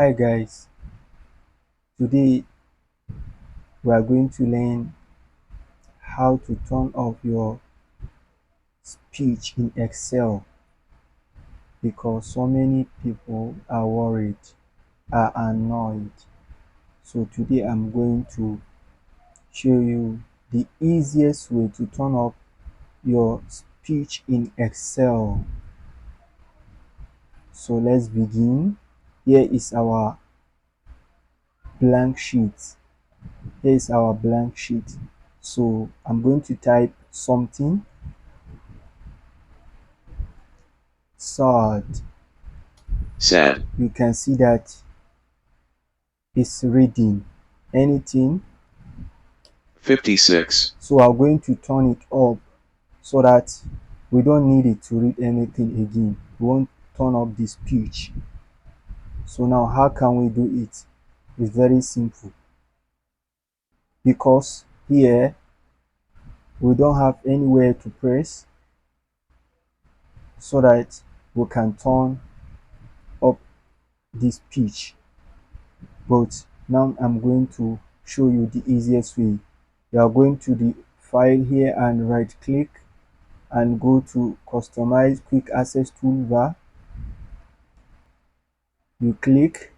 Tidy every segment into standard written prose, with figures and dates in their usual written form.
Hi guys, today we are going to learn how to turn off your speech in Excel because so many people are worried, are annoyed. So today I'm going to show you the easiest way to turn off your speech in Excel. So let's begin. Here is our blank sheet. Here is our blank sheet. So I'm going to type something sad. Sad. You can see that it's reading anything. 56. So I'm going to turn it up so that we don't need it to read anything again. We won't turn up the speech. So now how can we do it? It's very simple because here we don't have anywhere to press so that we can turn up the speech. But now I'm going to show you the easiest way. You are going to the file here and right click and go to customize quick access toolbar. You click.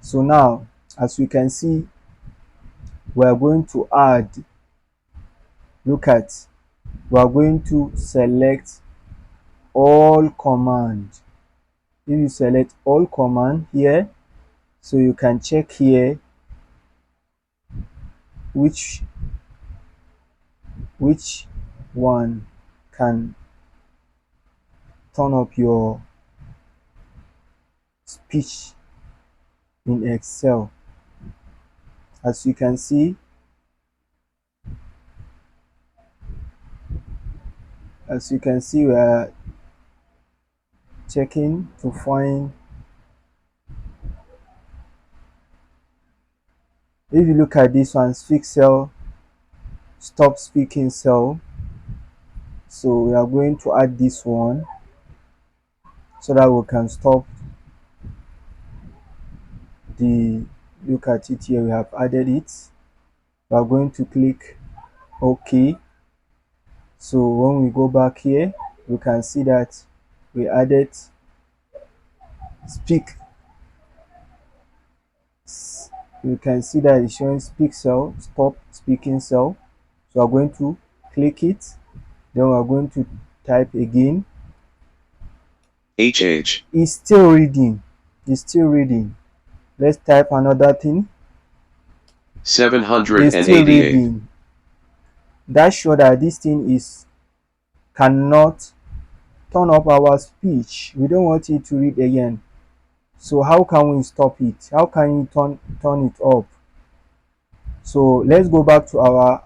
So now as you can see, we are going to add, look at, we are going to select all command. If you select all command here, so you can check here which one can turn up your speech in Excel. As you can see, we are checking to find. If you look at this one, speak cell, stop speaking cell. So we are going to add this one so that we can stop the, look at it here, we have added it. We are going to click OK. So when we go back here, we can see that we added speak. You can see that it's showing speak cell, stop speaking cell. So I'm going to click it. Then we're going to type again. HH. It's still reading. It's still reading. Let's type another thing. It's still 788. reading. That's sure that this thing is cannot turn up our speech. We don't want it to read again. So how can we stop it? How can you turn it up? So let's go back to our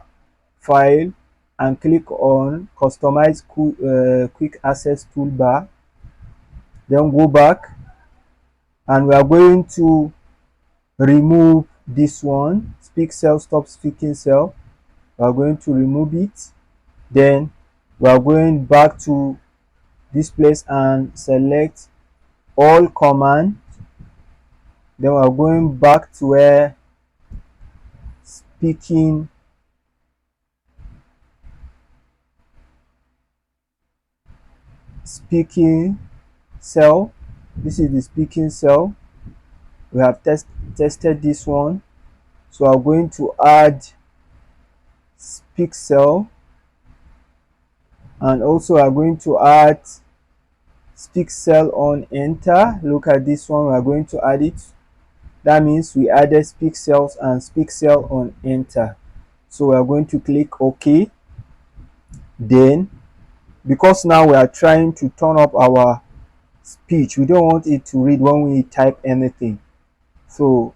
file and click on customize quick access toolbar. Then go back and we are going to remove this one, speak cell, stop speaking cell. We are going to remove it. Then we are going back to this place and select all command. Then we are going back to where speaking cell. This is the speaking cell. We have tested this one. So I'm going to add speak cell, and also I'm going to add speak cell on enter. Look at this one, we are going to add it. That means we added speak cells and speak cell on enter. So we are going to click OK. Then because now we are trying to turn up our speech, we don't want it to read when we type anything. So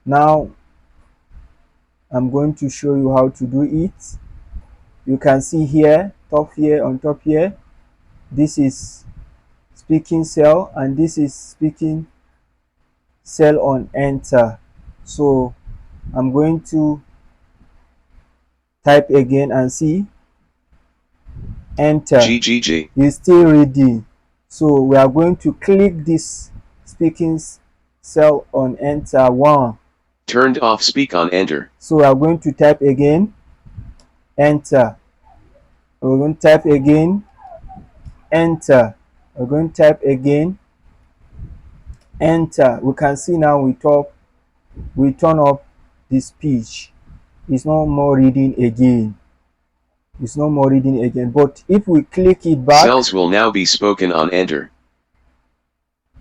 now I'm going to show you how to do it. You can see here, on top here, this is speaking cell and this is speaking cell on enter. So I'm going to type again and see enter. GGG. It's still reading. So we are going to click this speaking cell on enter. 1. Turned off speak on enter. So we are going to type again, enter. We're going to type again, enter. We're going to type again, enter. We can see now we turn off the speech. It's no more reading again. It's no more reading again. But if we click it back, Cells will now be spoken on enter.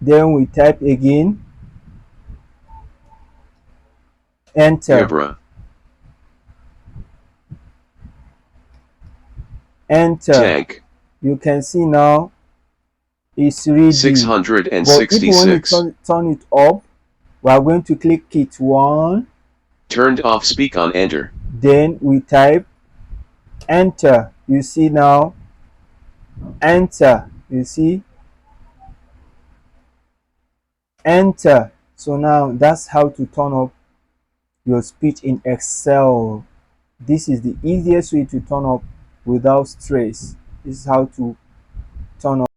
then we type again, enter. Yabra. Enter. Tank. You can see now it's reading. 666. But if we want to turn it up, we are going to click it 1. Turned off speak on enter. Then we type enter. You see now, enter. You see, enter. So now that's how to turn up your speech in Excel. This is the easiest way to turn up without stress. This is how to turn up